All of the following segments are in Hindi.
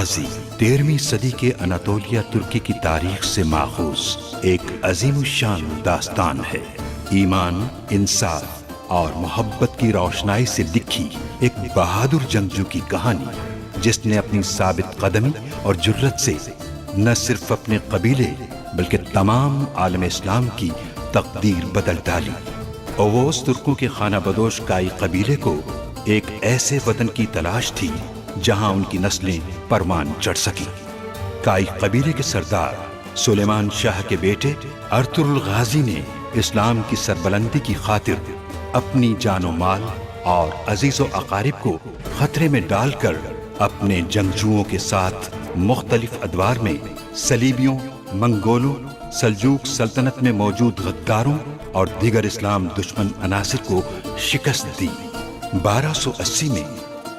गाजी 13वीं सदी के अनातोलिया तुर्की की तारीख से माखूज एक अजीमुशान दास्तान है। ईमान, इंसाफ और मोहब्बत की रोशनाई से लिखी एक बहादुर जंगजू की कहानी, जिसने अपनी साबित कदमी और जुर्रत से न सिर्फ अपने कबीले बल्कि तमाम आलम इस्लाम की तकदीर बदल डाली। ओवोस तुर्कों के खाना बदोश काई कबीले को एक ऐसे वतन की तलाश थी जहां उनकी नस्लें परवान चढ़ सकी। काई कबीले के सरदार सुलेमान शाह के बेटे अर्तुरुल गाजी ने इस्लाम की सरबलंदी की खातिर अपनी जानो माल और अजीजो अकारिब को खतरे में डालकर अपने जंगजुओं के साथ मुख्तलिफ अदवार में सलीबियों, मंगोलों, सल्जूक सल्तनत में मौजूद गद्दारों और दीगर इस्लाम दुश्मन अनासिर को शिकस्त दी। 1280 में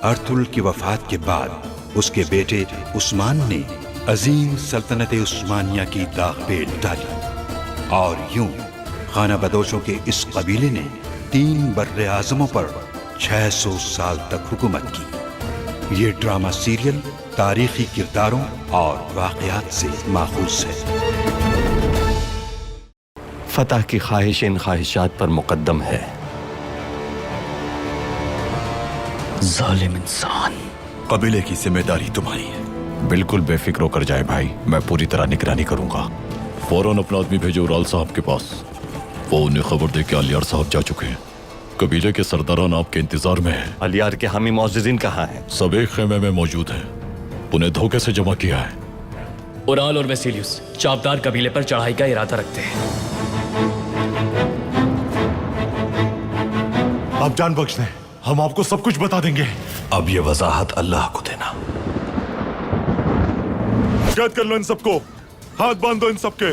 अर्तुरुल की वफात के बाद उसके बेटे उस्मान ने अजीम सल्तनत उस्मानिया की दाग-पेच डाली और यूं खाना बदोशों के इस कबीले ने 3 बर्रे आज़मों पर 600 साल तक हुकूमत की। ये ड्रामा सीरियल तारीखी किरदारों और वाक़यात से माखूज है। फतह की ख्वाहिश इन ख्वाहिशात पर मुकद्दम है। जालिम इंसान। कबीले की जिम्मेदारी तुम्हारी है। बिल्कुल बेफिक्र होकर जाए भाई, मैं पूरी तरह निगरानी करूंगा। फौरन अपना आदमी भेजो उराल साहब के पास। वो उन्हें खबर दे के अलियार साहब जा चुके हैं। कबीले के सरदारान आपके इंतजार में हैं। अलियार के हामी मौजिज़ीन कहाँ हैं? सब एक खेमे में मौजूद हैं। उन्हें धोखे से जमा किया है। उराल और वेसिलियस चापदार कबीले पर चढ़ाई का इरादा रखते हैं। आप जान बख्श दें, हम आपको सब कुछ बता देंगे। अब ये वजाहत अल्लाह को देना। कैद कर लो इन सबको, हाथ बांध दो इन सबके।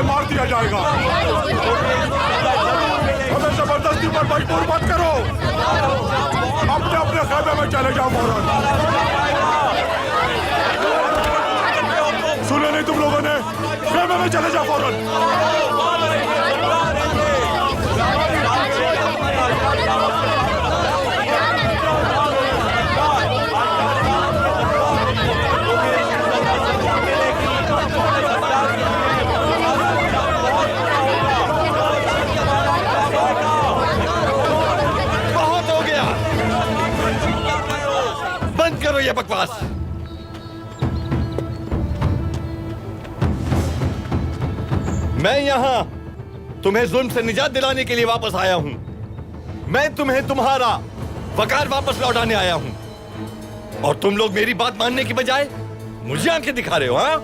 मार दिया जाएगा। हमें जबरदस्ती पर मजबूर मत करो। अपने अपने खेमे में चले जाओ फौरन। सुने नहीं तुम लोगों ने? खेमे में चले जाओ फौरन। ये बकवास। मैं यहां तुम्हें जुल्म से निजात दिलाने के लिए वापस आया हूं। मैं तुम्हें तुम्हारा वकार वापस लौटाने आया हूं और तुम लोग मेरी बात मानने की बजाय मुझे आंखें दिखा रहे हो। हाँ,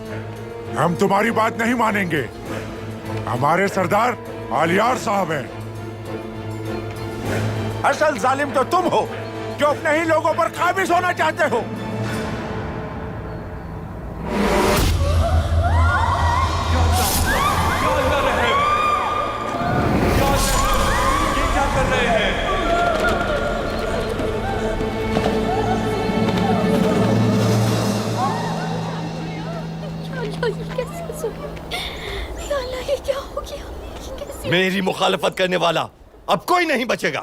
हम तुम्हारी बात नहीं मानेंगे। हमारे सरदार अलियार साहब हैं। असल जालिम तो तुम हो जो अपने ही लोगों पर काबिज होना चाहते हो। क्या हो गया? मेरी मुखालफत करने वाला अब कोई नहीं बचेगा।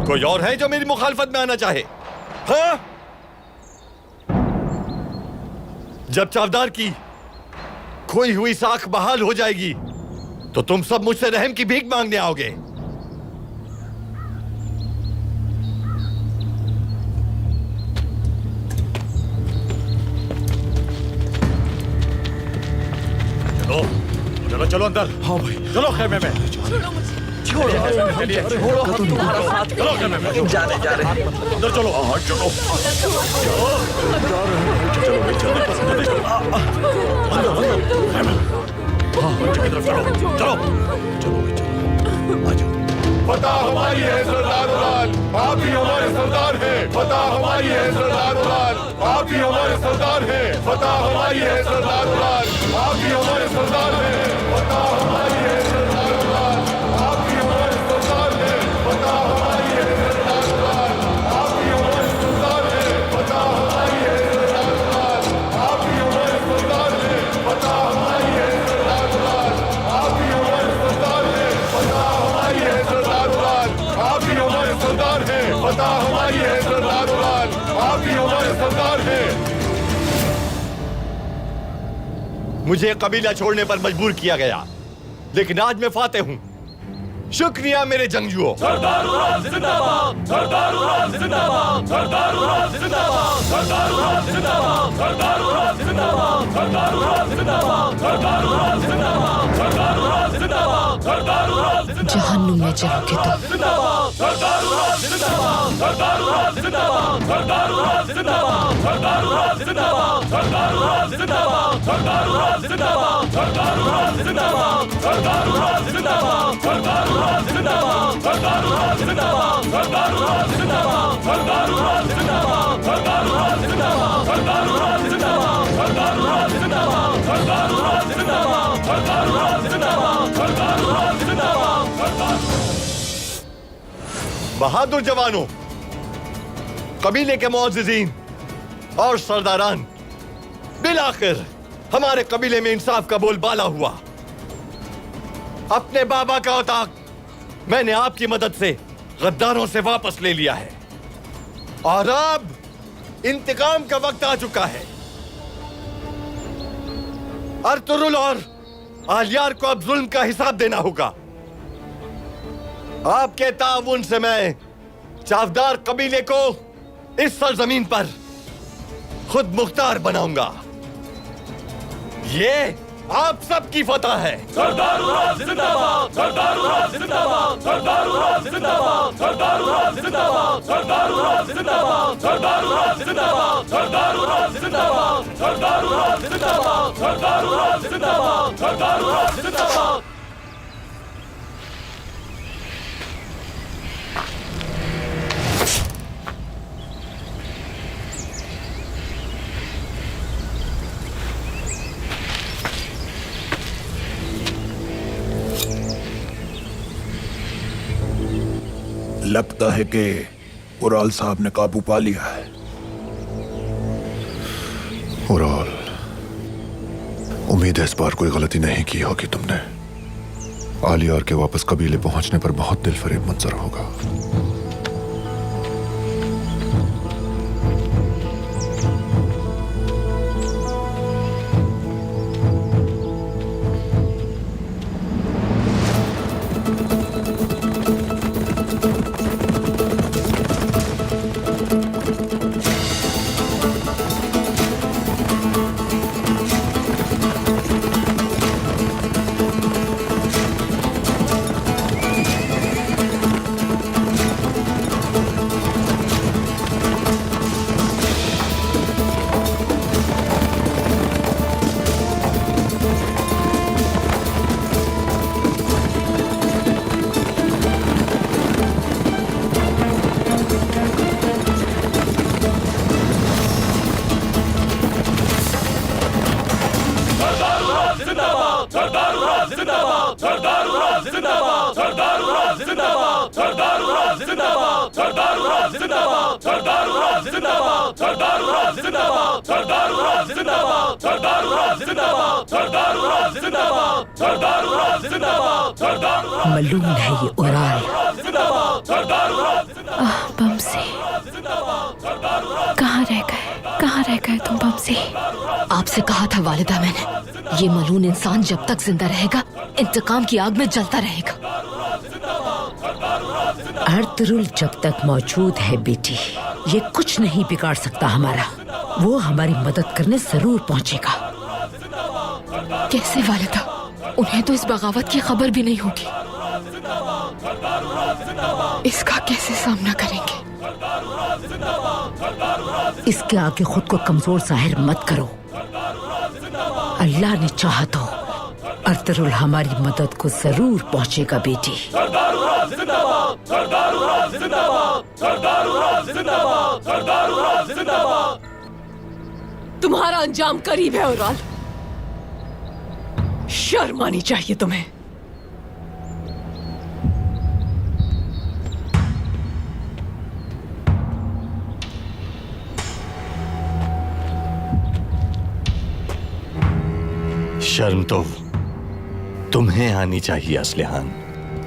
कोई और है जो मेरी मुखालफत में आना चाहे? हाँ? जब चावदार की खोई हुई साख बहाल हो जाएगी तो तुम सब मुझसे रहम की भीख मांगने आओगे। चलो चलो चलो अंदर। हाँ भाई, चलो खेमे में। छोड़ो चलो खेमे में। जा रहे अंदर चलो। हाँ चलो चलो भाई, चलो। अंदर फतह हमारी है सरदार उलाल, आप ही हमारे सरदार हैं। फतह हमारी है सरदार उलाल, आप ही हमारे सरदार हैं। फतह हमारी है सरदार उलाल, आप ही हमारे सरदार हैं। फतह हमारी है सरदार उलाल, आप ही हमारे सरदार हैं। फतह हमारी है सरदार उलाल, आप ही हमारे सरदार हैं। फतह हमारी है सरदार उलाल, आप ही हमारे सरदार हैं। फतह हमारी है सरदार उलाल, आप ही हमारे सरदार हैं। फतह हमारी है सरदार उलाल, आप ही हमारे सरदार हैं। फतह हमारी है सरदार उलाल, आप ही हमारे सरदार हैं। मुझे कबीला छोड़ने पर मजबूर किया गया, लेकिन आज मैं फातेह हूं। शुक्रिया मेरे जंगजुओं। सरदार उलाल जिंदाबाद, सरदार उलाल जिंदाबाद, सरदार उलाल जिंदाबाद, सरदार उलाल जिंदाबाद, सरदार उलाल जिंदाबाद, सरदार उलाल जिंदाबाद, सरदार उलाल जिंदाबाद, सरदार उलाल जिंदाबाद, सरदार उलाल जहन्नुम में चलोगे तुम। जिंदाबाद, सरदार उलाल जिंदाबाद, सरदार उलाल जिंदाबाद, सरदार उलाल जिंदाबाद, सरदार उलाल जिंदाबाद, सरदार उलाल जिंदाबाद, सरदार उलाल जिंदाबाद, सरदार उलाल जिंदाबाद, सरदार उलाल जिंदाबाद, सरदार उलाल जिंदाबाद, सरदार उलाल जिंदाबाद, सरदार उलाल जिंदाबाद, सरदार उलाल जिंदाबाद, सरदार उलाल जिंदाबाद, सरदार उलाल जिंदाबाद, सरदार उलाल जिंदाबाद, सरदार उलाल जिंदाबाद, सरदार उलाल जिंदाबाद, सरदार उलाल जिंदाबाद, सरदार। बहादुर जवानों, कबीले के मुअज़्ज़िज़ीन और सरदारान, बिलाखिर हमारे कबीले में इंसाफ का बोलबाला हुआ। अपने बाबा का औताक मैंने आपकी मदद से गद्दारों से वापस ले लिया है और अब इंतकाम का वक्त आ चुका है। अर्तुरुल और आलियार को अब जुल्म का हिसाब देना होगा। आपके ताउन से मैं चावदार कबीले को इस सरजमीन पर खुद मुख्तार बनाऊंगा। ये आप सबकी फतह है। सरदार उलाल जिंदाबाद, सरदार उलाल जिंदाबाद, सरदार उलाल जिंदाबाद, सरदार उलाल जिंदाबाद, सरदार उलाल जिंदाबाद, सरदार उलाल जिंदाबाद, सरदार उलाल जिंदाबाद, सरदार उलाल जिंदाबाद, सरदार उलाल जिंदाबाद, सरदार उलाल जिंदाबाद। लगता है कि उराल साहब ने काबू पा लिया है। उराल, उम्मीद है इस बार कोई गलती नहीं की होगी तुमने। आलियार के वापस कबीले पहुंचने पर बहुत दिलफरेब मंजर होगा। मालूम है ये उराल। बमसी, कहाँ रह गए तुम बमसी? आपसे कहा था वालिदा मैंने, ये मलून इंसान जब तक जिंदा रहेगा इंतकाम की आग में जलता रहेगा। अर्तुरुल जब तक मौजूद है बेटी, ये कुछ नहीं बिगाड़ सकता हमारा। वो हमारी मदद करने जरूर पहुंचेगा। कैसे वालिदा? उन्हें तो इस बगावत की खबर भी नहीं होगी। इसका कैसे सामना करेंगे? इसके आगे खुद को कमजोर जाहिर मत करो। अल्लाह ने चाहा तो अर्तुरुल हमारी मदद को जरूर पहुंचेगा बेटी। तुम्हारा अंजाम करीब है उराल। शर्म आनी चाहिए तुम्हें। शर्म तो तुम्हें आनी चाहिए असलिहान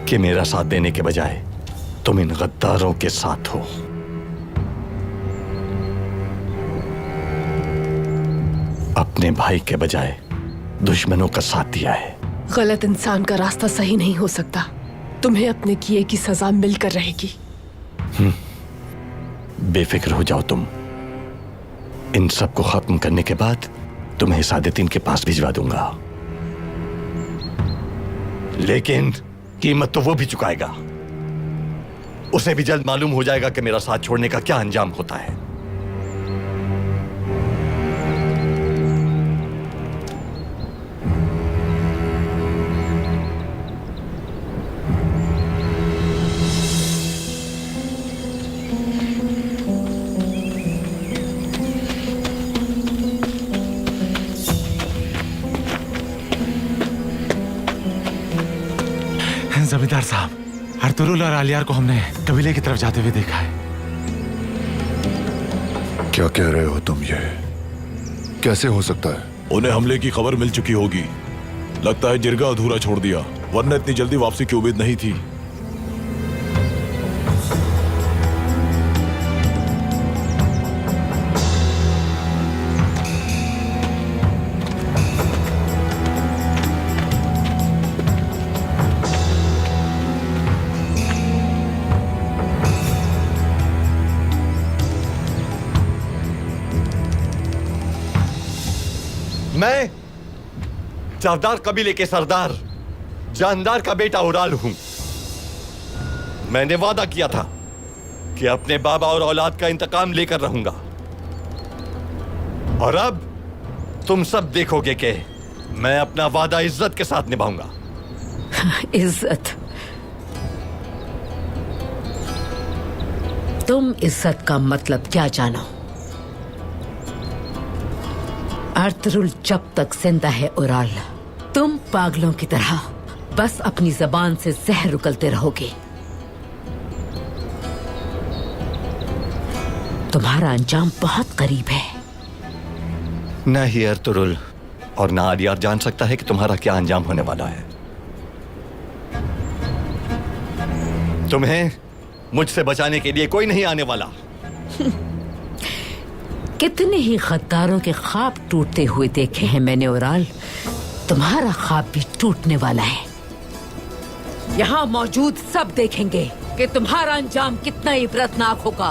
कि मेरा साथ देने के बजाय तुम इन गद्दारों के साथ हो। अपने भाई के बजाय दुश्मनों का साथ दिया है। गलत इंसान का रास्ता सही नहीं हो सकता। तुम्हें अपने किए की सजा मिलकर रहेगी। बेफिक्र हो जाओ तुम। इन सब को खत्म करने के बाद तुम्हें सादेतीन के पास भिजवा दूंगा, लेकिन कीमत तो वो भी चुकाएगा। उसे भी जल्द मालूम हो जाएगा कि मेरा साथ छोड़ने का क्या अंजाम होता है। जमींदार साहब, अर्तुरुल और आलियार को हमने कबीले की तरफ जाते हुए देखा है। क्या कह रहे हो तुम? ये कैसे हो सकता है? उन्हें हमले की खबर मिल चुकी होगी। लगता है जिरगा अधूरा छोड़ दिया, वरना इतनी जल्दी वापसी की उम्मीद नहीं थी। मैं चावदार कबीले के सरदार जानदार का बेटा उराल हूं। मैंने वादा किया था कि अपने बाबा और औलाद का इंतकाम लेकर रहूंगा, और अब तुम सब देखोगे कि मैं अपना वादा इज्जत के साथ निभाऊंगा। इज्जत? तुम इज्जत का मतलब क्या जानो? अर्तुरुल जब तक जिंदा है उराल, तुम पागलों की तरह बस अपनी जबान से जहर उगलते रहोगे। तुम्हारा अंजाम बहुत करीब है। न ही अर्तुरुल और न आलियार जान सकता है कि तुम्हारा क्या अंजाम होने वाला है। तुम्हें मुझसे बचाने के लिए कोई नहीं आने वाला। कितने ही गद्दारों के ख्वाब टूटते हुए देखे हैं मैंने उराल। तुम्हारा ख्वाब भी टूटने वाला है। यहाँ मौजूद सब देखेंगे कि तुम्हारा अंजाम कितना इबरतनाक होगा।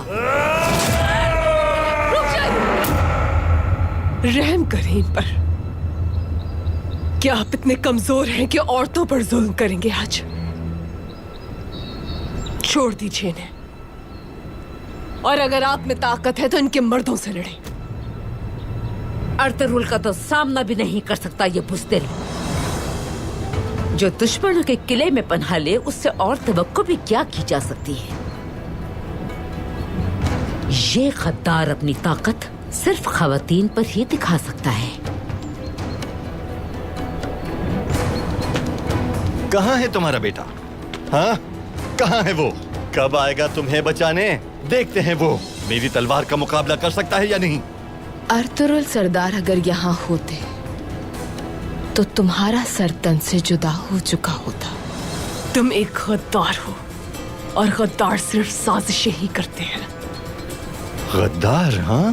रहम करें इन पर। क्या आप इतने कमजोर हैं कि औरतों पर जुल्म करेंगे आज? छोड़ दीजिए इन्हें, और अगर आप में ताकत है तो इनके मर्दों से लड़ें। अर्तुरुल का तो सामना भी नहीं कर सकता ये बुज़दिल, जो दुश्मनों के किले में पनाह ले। उससे और तवक्को भी क्या की जा सकती है? ये गद्दार अपनी ताकत सिर्फ खवातीन पर ही दिखा सकता है। कहाँ है तुम्हारा बेटा? हाँ, कहाँ है वो? कब आएगा तुम्हें बचाने? देखते हैं वो मेरी तलवार का मुकाबला कर सकता है या नहीं। अर्तुरुल सरदार अगर यहाँ होते तो तुम्हारा सर तन से जुदा हो चुका होता। तुम एक गद्दार हो, और गद्दार सिर्फ साजिशें ही करते हैं। गद्दार? हाँ,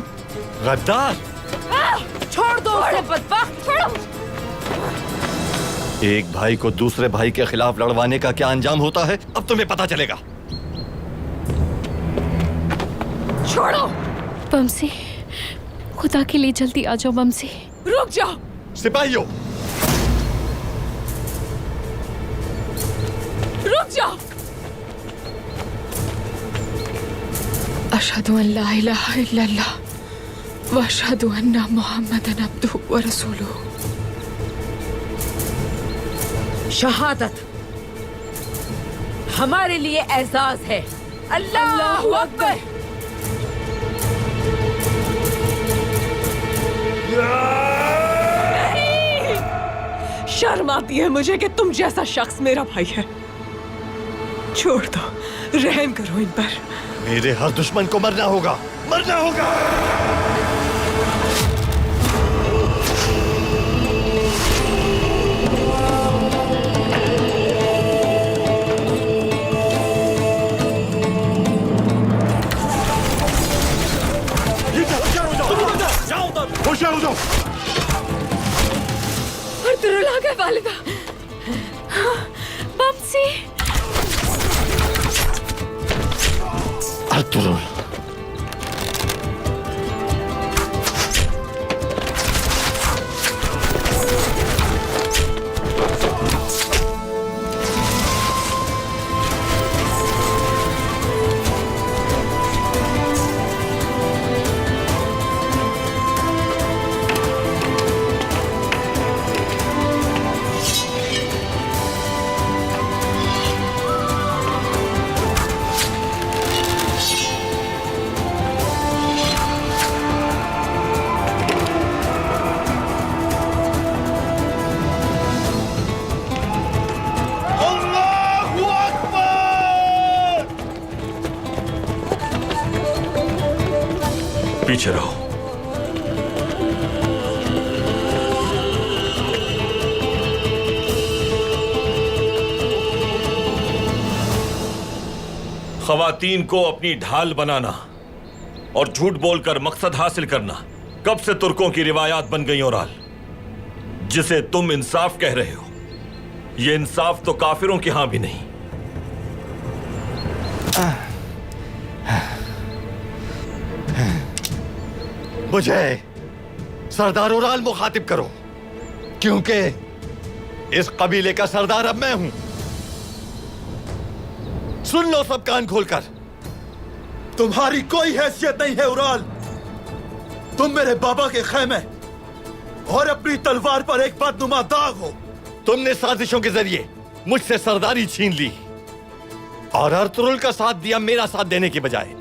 गद्दार। छोड़ दो उसे बदबख्त, छोड़ो। एक भाई को दूसरे भाई के खिलाफ लड़वाने का क्या अंजाम होता है, अब तुम्हें पता चलेगा। छोड़ो। बमसी, खुदा के लिए जल्दी आ जाओ। बमसी, रुक जाओ। सिपाहियों, रुक जाओ। अशहदु अन ला इलाहा इल्लल्लाह व अशहदु अन्ना मुहम्मदन अब्दुहु व रसूलुहु। शहादत हमारे लिए एजाज है। अल्लाहु अकबर। शर्म आती है मुझे कि तुम जैसा शख्स मेरा भाई है। छोड़ दो, रहम करो इन पर। मेरे हर दुश्मन को मरना होगा, मरना होगा। होशियार हो जाओ। अर्तुरुल आ गए वालिदा। वापसी। अर्तुरुल, पीछे रहो। खवातीन को अपनी ढाल बनाना और झूठ बोलकर मकसद हासिल करना कब से तुर्कों की रिवायात बन गई ओराल। जिसे तुम इंसाफ कह रहे हो, ये इंसाफ तो काफिरों के यहां भी नहीं। मुझे सरदार ओराल मुखातिब करो, क्योंकि इस कबीले का सरदार अब मैं हूं। सुन लो सब कान खोलकर। तुम्हारी कोई हैसियत नहीं है ओराल। तुम मेरे बाबा के खैमे और अपनी तलवार पर एक बदनुमा दाग हो। तुमने साजिशों के जरिए मुझसे सरदारी छीन ली और अर्तुरुल का साथ दिया मेरा साथ देने के बजाय।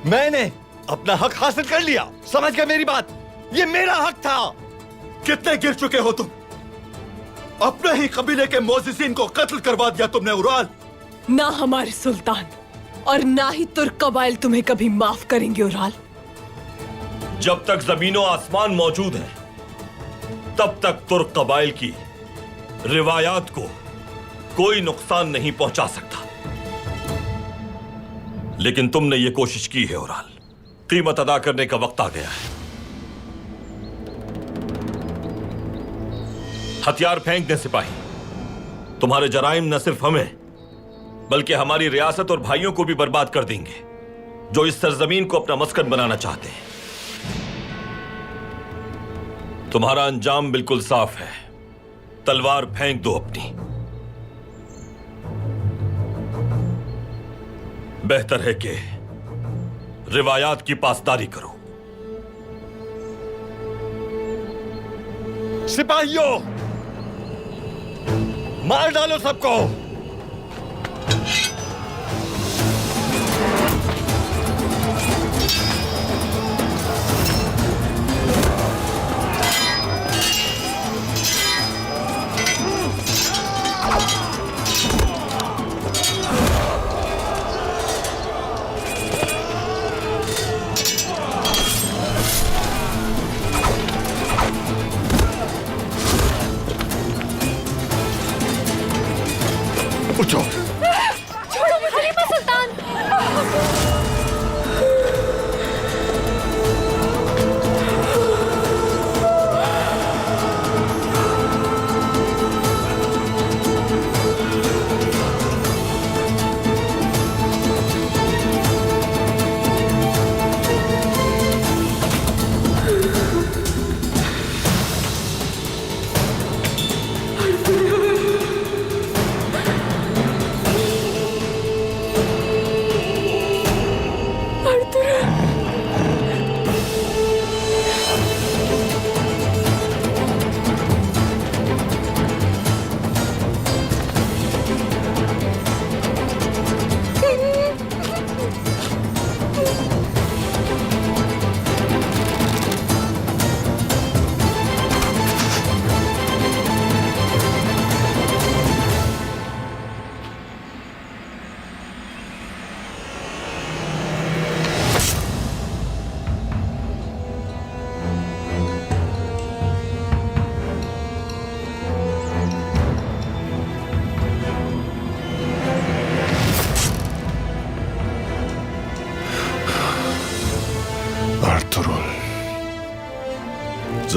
मैंने अपना हक हासिल कर लिया। समझ गए मेरी बात? ये मेरा हक था। कितने गिर चुके हो तुम? अपने ही कबीले के मोजिसिन को कत्ल करवा दिया तुमने ओराल। ना हमारे सुल्तान और ना ही तुर्क कबाइल तुम्हें कभी माफ करेंगे ओराल। जब तक जमीनों आसमान मौजूद है, तब तक तुर्क कबाइल की रिवायात को कोई नुकसान नहीं पहुंचा सकता। लेकिन तुमने ये कोशिश की है ओराल, कीमत अदा करने का वक्त आ गया है। हथियार फेंक दें सिपाही। तुम्हारे जराइम न सिर्फ हमें बल्कि हमारी रियासत और भाइयों को भी बर्बाद कर देंगे, जो इस सरजमीन को अपना मस्कन बनाना चाहते हैं। तुम्हारा अंजाम बिल्कुल साफ है। तलवार फेंक दो अपनी। बेहतर है कि रिवायात की पासदारी करो। सिपाहियों, मार डालो सबको। उठो। छोड़ो मुझे, खलीफा सुल्तान।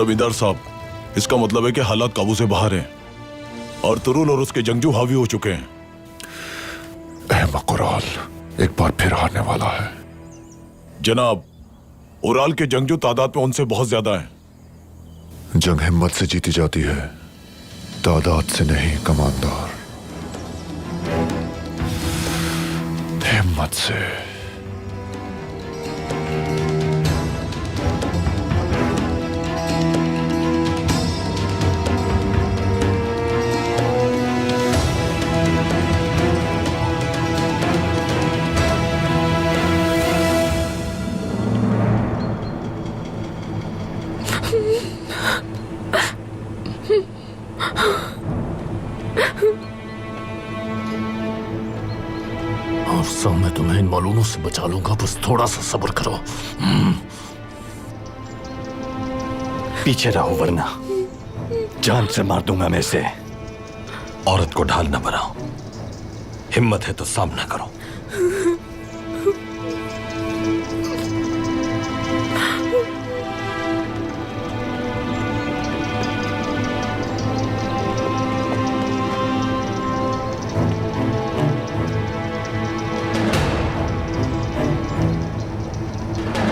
जमींदार साहब, इसका मतलब है कि हालात काबू से बाहर हैं और तुरुल और उसके जंगजू हावी हो चुके हैं। अहमक उराल एक बार फिर हारने वाला है। जनाब, उराल के जंगजू तादाद में उनसे बहुत ज्यादा हैं। जंग हिम्मत से जीती जाती है, तादाद से नहीं कमांडर, हिम्मत से। और सब मैं तुम्हें इन मालूमों से बचा लूंगा, बस थोड़ा सा सब्र करो। पीछे रहो वरना जान से मार दूंगा मैं इसे। औरत को ढाल न बनाओ, हिम्मत है तो सामना करो।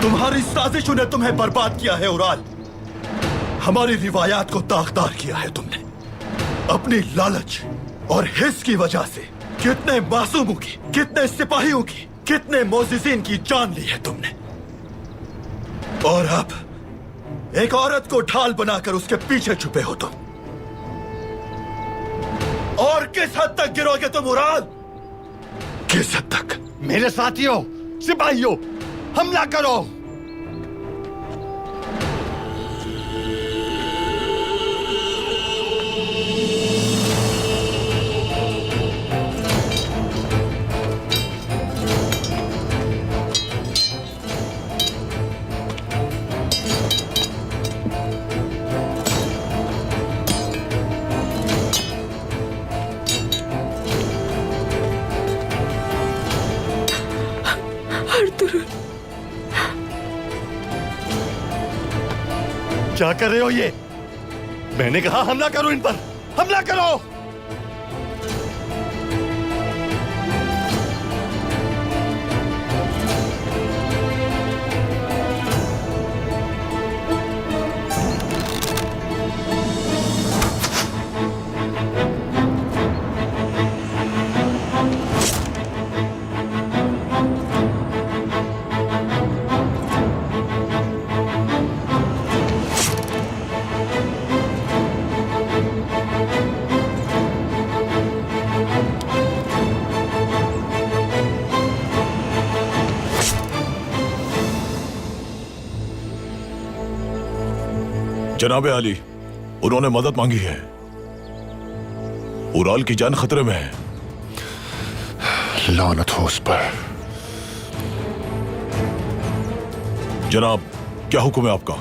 तुम्हारी साजिशों ने तुम्हें बर्बाद किया है उराल। हमारी रिवायात को दागदार किया है तुमने। अपनी लालच और हिस्स की वजह से कितने मासूमों की, कितने सिपाहियों की, कितने मोजिजीन की जान ली है तुमने। और अब एक औरत को ढाल बनाकर उसके पीछे छुपे हो तुम। और किस हद तक गिरोगे तुम उराल? किस हद तक? मेरे साथियों, सिपाहियों, हमला करो। क्या कर रहे हो ये? मैंने कहा हमला करो इन पर, हमला करो। जनाबे आली, उन्होंने मदद मांगी है। उराल की जान खतरे में है। लानत हो उस पर। जनाब, क्या हुक्म है आपका?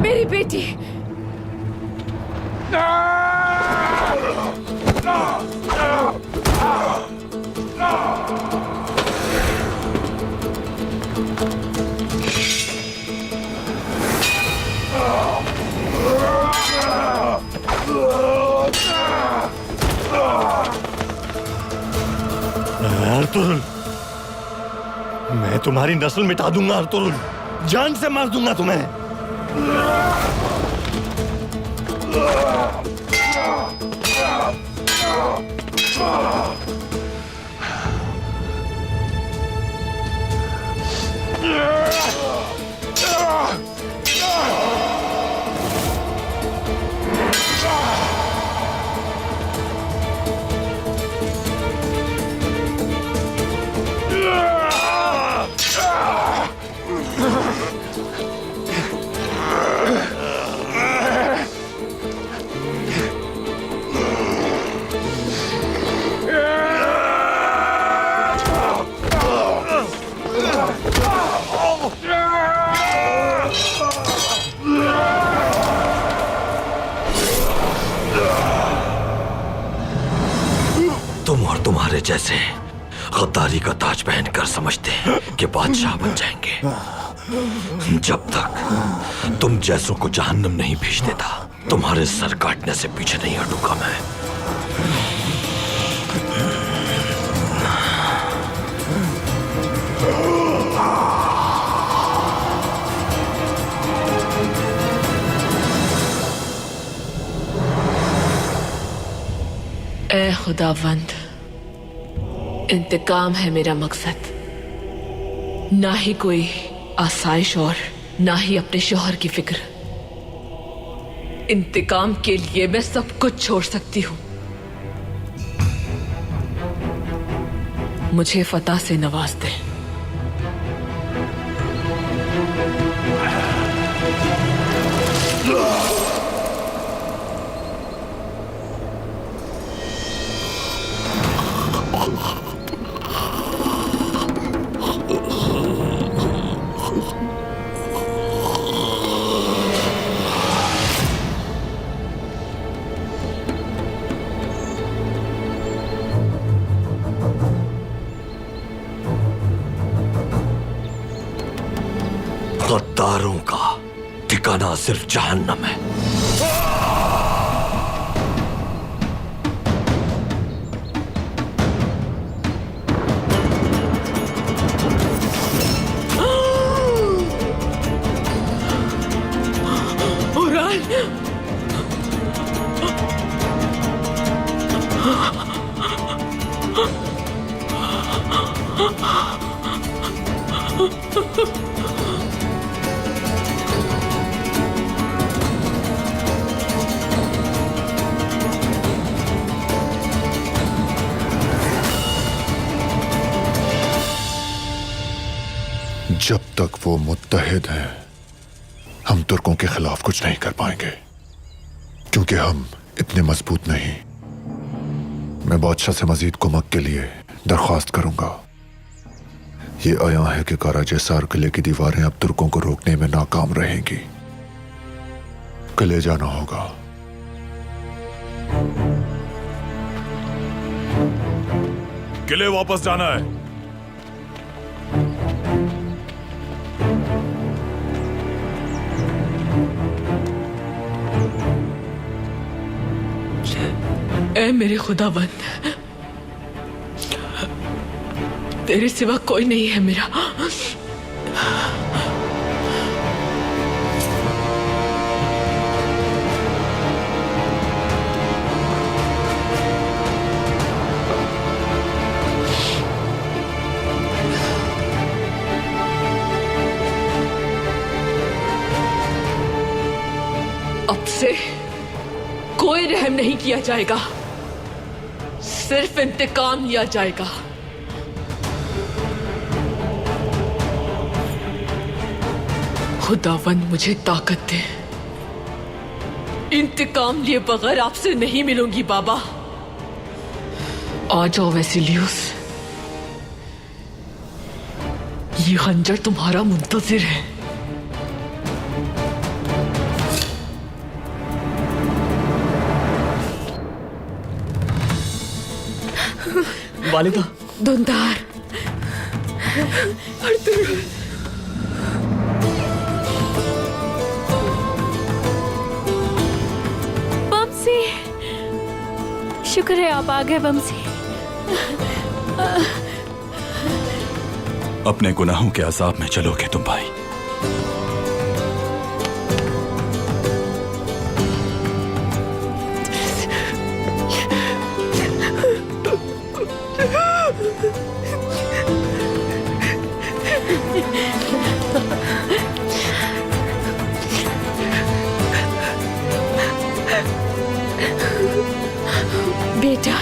मेरी बेटी। अर्तुरुल, मैं तुम्हारी नस्ल मिटा दूंगा अर्तुरुल, जान से मार दूंगा तुम्हें। तुम और तुम्हारे जैसे गद्दारी का ताज पहनकर समझते हैं कि बादशाह बन जाएंगे। जब तक तुम जैसों को जहन्नम नहीं भेज देता, तुम्हारे सर काटने से पीछे नहीं हटूंगा मैं। ए खुदावंद, इंतकाम है मेरा मकसद, ना ही कोई आसाइश और ना ही अपने शौहर की फिक्र। इंतकाम के लिए मैं सब कुछ छोड़ सकती हूँ। मुझे फतह से नवाज दे। गद्दारों का ठिकाना सिर्फ जहन्नम है। जब तक वो मुत्तहिद हैं, हम तुर्कों के खिलाफ कुछ नहीं कर पाएंगे, क्योंकि हम इतने मजबूत नहीं। मैं बादशाह से मजीद कुमक के लिए दरख्वास्त करूंगा। ये आया है कि काराजेसार किले की दीवारें अब तुर्कों को रोकने में नाकाम रहेंगी। किले जाना होगा। किले वापस जाना है। ऐ मेरे खुदाबंद, तेरे सिवा कोई नहीं है मेरा। अब से कोई रहम नहीं किया जाएगा, सिर्फ इंतकाम लिया जाएगा। खुदावंद मुझे ताकत दे। इंतकाम लिए बगैर आपसे नहीं मिलूंगी बाबा। आ जाओ वेसिलियस, ये खंजर तुम्हारा मुंतजिर है। वालिदा, धुंधार, बमसी, शुक्र है आप आ गए बमसी। अपने गुनाहों के अज़ाब में चलोगे तुम भाई। बेटा,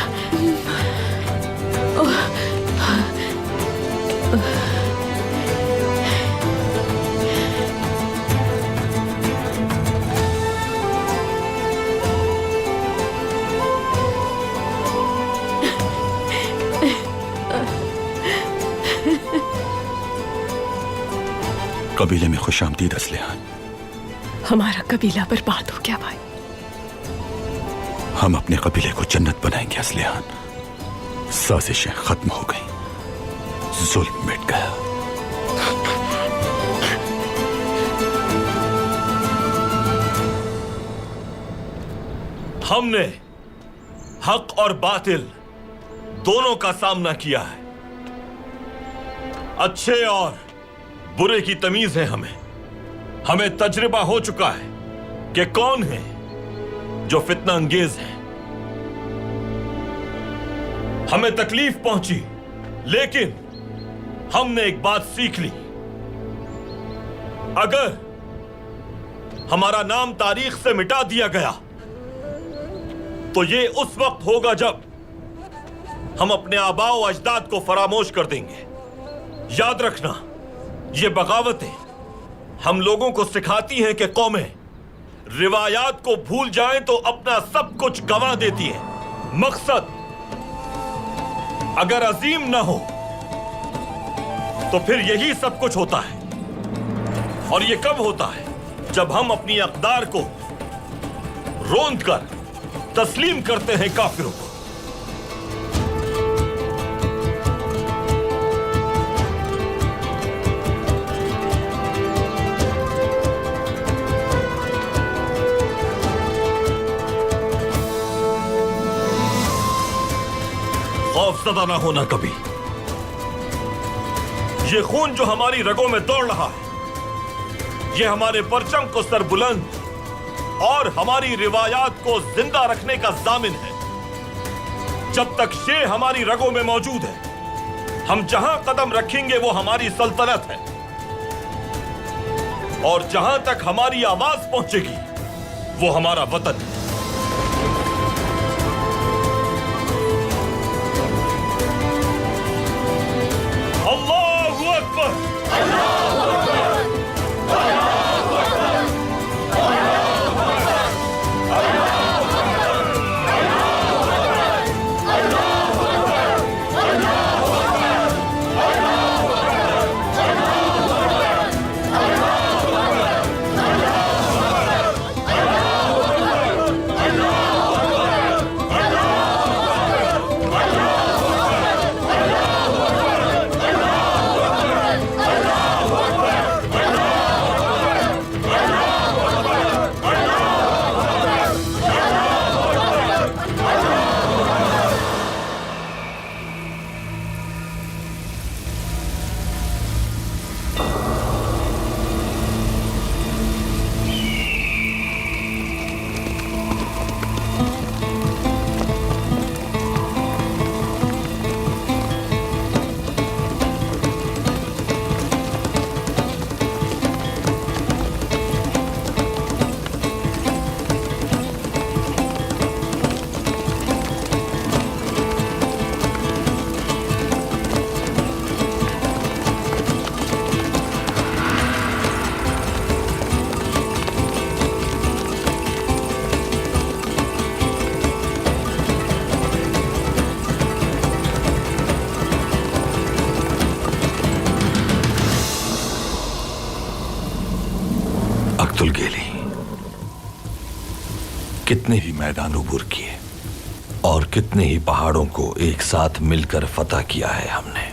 कबीले में खुशामदीद असलिहान। हमारा कबीला बर्बाद हो गया भाई। हम अपने कबीले को जन्नत बनाएंगे असलिहान। साजिशें खत्म हो गई, जुल्म मिट गया। हमने हक और बातिल दोनों का सामना किया है। अच्छे और बुरे की तमीज है हमें तजुर्बा हो चुका है कि कौन है जो फितना अंगेज है। हमें तकलीफ पहुंची, लेकिन हमने एक बात सीख ली। अगर हमारा नाम तारीख से मिटा दिया गया तो ये उस वक्त होगा जब हम अपने आबाओ अजदाद को फरामोश कर देंगे। याद रखना, ये बगावतें हम लोगों को सिखाती हैं कि कौमें रिवायात को भूल जाएं तो अपना सब कुछ गंवा देती हैं। मकसद अगर अजीम ना हो तो फिर यही सब कुछ होता है। और ये कब होता है? जब हम अपनी अक़दार को रोंद कर तस्लीम करते हैं काफिरों को। खौफज़दा ना होना कभी। ये खून जो हमारी रगों में दौड़ रहा है, ये हमारे परचम को सरबुलंद और हमारी रिवायात को जिंदा रखने का जामिन है। जब तक ये हमारी रगों में मौजूद है, हम जहां कदम रखेंगे वो हमारी सल्तनत है। और जहां तक हमारी आवाज पहुंचेगी वो हमारा वतन है। अल्लाहू अकबर, अल्लाहू अकबर, अल्लाहू अकबर, कितने ही मैदान उबूर किए और कितने ही पहाड़ों को एक साथ मिलकर फतह किया है हमने।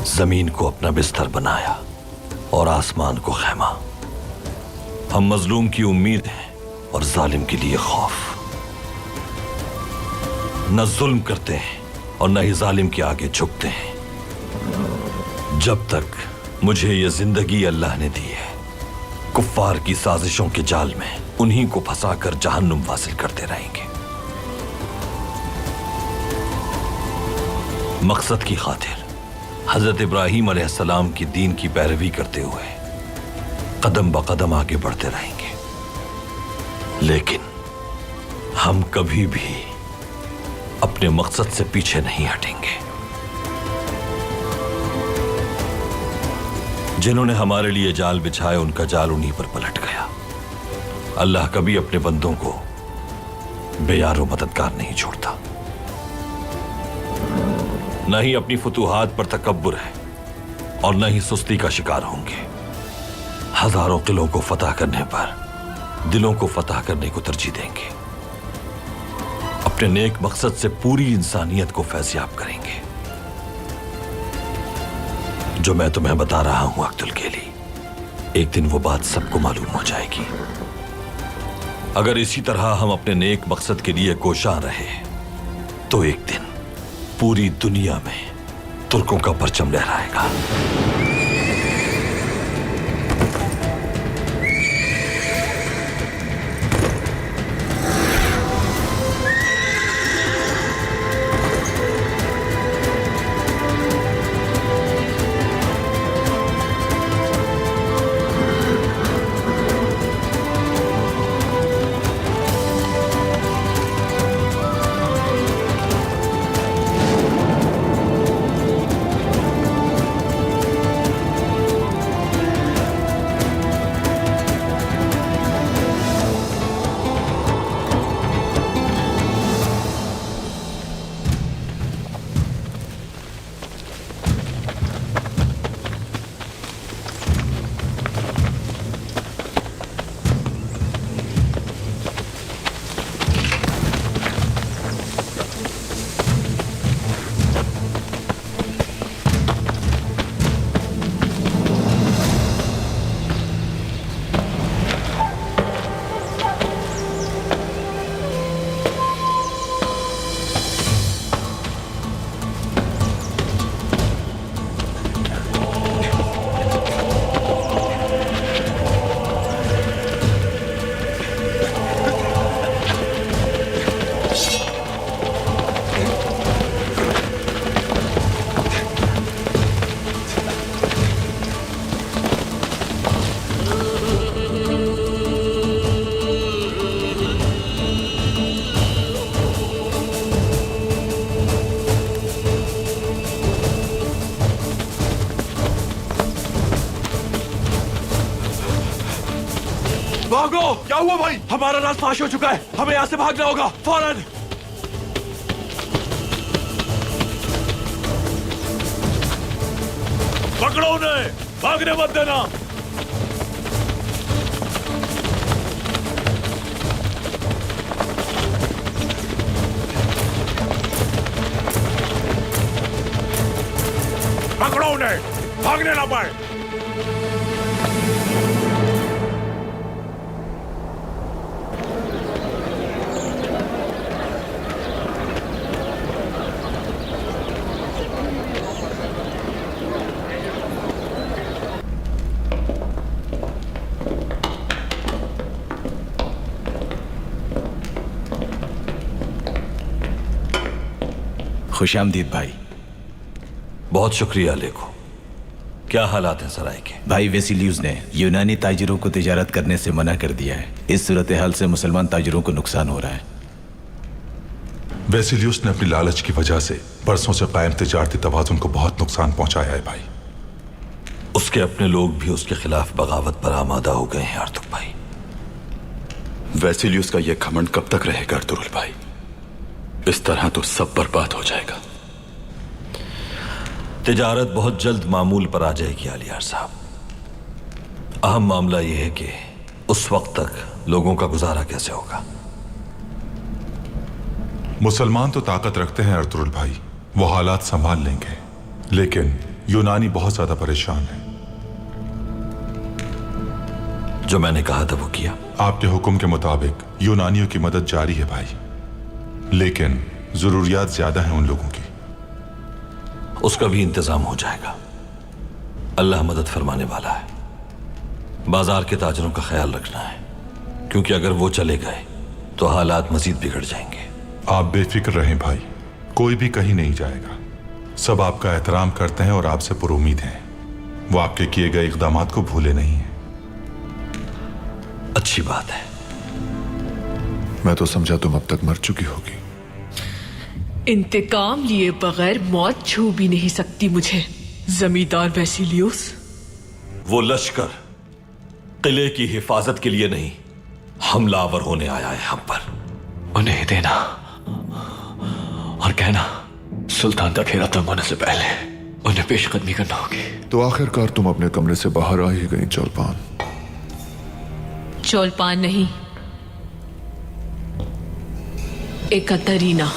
जमीन को अपना बिस्तर बनाया और आसमान को खैमा। हम मजलूम की उम्मीद हैं और जालिम के लिए खौफ। न जुल्म करते हैं और न ही जालिम के आगे झुकते हैं। जब तक मुझे ये जिंदगी अल्लाह ने दी है, कुफ्फार की साजिशों के जाल में उन्हीं को फंसाकर जहन्नुम वासिल करते रहेंगे। मकसद की खातिर हजरत इब्राहीम अलैहिस्सलाम की दीन की पैरवी करते हुए कदम ब कदम आगे बढ़ते रहेंगे, लेकिन हम कभी भी अपने मकसद से पीछे नहीं हटेंगे। जिन्होंने हमारे लिए जाल बिछाए, उनका जाल उन्हीं पर पलट गया। अल्लाह कभी अपने बंदों को बेयारो मददगार नहीं छोड़ता। न ही अपनी फतूहात पर तकब्बुर है और न ही सुस्ती का शिकार होंगे। हजारों किलों को फतह करने पर दिलों को फतह करने को तरजीह देंगे। अपने नेक मकसद से पूरी इंसानियत को फैज़याब करेंगे। जो मैं तुम्हें बता रहा हूं अब्दुल केली, एक दिन वो बात सबको मालूम हो जाएगी। अगर इसी तरह हम अपने नेक मकसद के लिए कोशां रहे तो एक दिन पूरी दुनिया में तुर्कों का परचम लहराएगा। भागो! क्या हुआ भाई? हमारा राज फाश हो चुका है, हमें यहाँ से भागना होगा फौरन। पकड़ो उन्हें, भागने मत देना। पकड़ो उन्हें, भागने ना पाए। खुशामदीद भाई। बहुत शुक्रिया लेको। क्या हालात हैं सराय के? भाई वेसिलियस ने यूनानी ताजिरों को तिजारत करने से मना कर दिया है। इस सूरत हाल से मुसलमान ताजिरों को नुकसान हो रहा है। वेसिलियस ने अपनी लालच की वजह से बरसों से कायम तिजारती तवाज़ुन को बहुत नुकसान पहुंचाया है भाई। उसके अपने लोग भी उसके खिलाफ बगावत पर आमादा हो गए हैं अर्तुग भाई। वेसिलियस का यह घमंड कब तक रहेगा अर्तुगरुल भाई? इस तरह तो सब बर्बाद हो जाएगा। तिजारत बहुत जल्द मामूल पर आ जाएगी आलियार साहब। अहम मामला यह है कि उस वक्त तक लोगों का गुजारा कैसे होगा। मुसलमान तो ताकत रखते हैं अर्तुगरुल भाई, वो हालात संभाल लेंगे, लेकिन यूनानी बहुत ज्यादा परेशान है। जो मैंने कहा था वो किया। आपके हुक्म के मुताबिक यूनानियों की मदद जारी है भाई, लेकिन जरूरियात ज्यादा हैं उन लोगों की। उसका भी इंतजाम हो जाएगा। अल्लाह मदद फरमाने वाला है। बाजार के ताजरों का ख्याल रखना है, क्योंकि अगर वो चले गए तो हालात मजीद बिगड़ जाएंगे। आप बेफिक्र रहें भाई, कोई भी कहीं नहीं जाएगा। सब आपका एहतराम करते हैं और आपसे पुरुमीद हैं। वो आपके किए गए इक़दामात को भूले नहीं हैं। अच्छी बात है। मैं तो समझा तुम अब तक मर चुकी होगी। इंतकाम लिए बगैर मौत छू भी नहीं सकती मुझे, जमींदार वेसिलियस। वो लश्कर किले की हिफाजत के लिए नहीं, हमलावर होने आया है हम पर। उन्हें देना और कहना सुल्तान तक खैरा तंग होने से पहले उन्हें पेशकदमी करना होगी। तो आखिरकार तुम अपने कमरे से बाहर आ ही गई चौलपान। चौलपान नहीं, एकतरीना।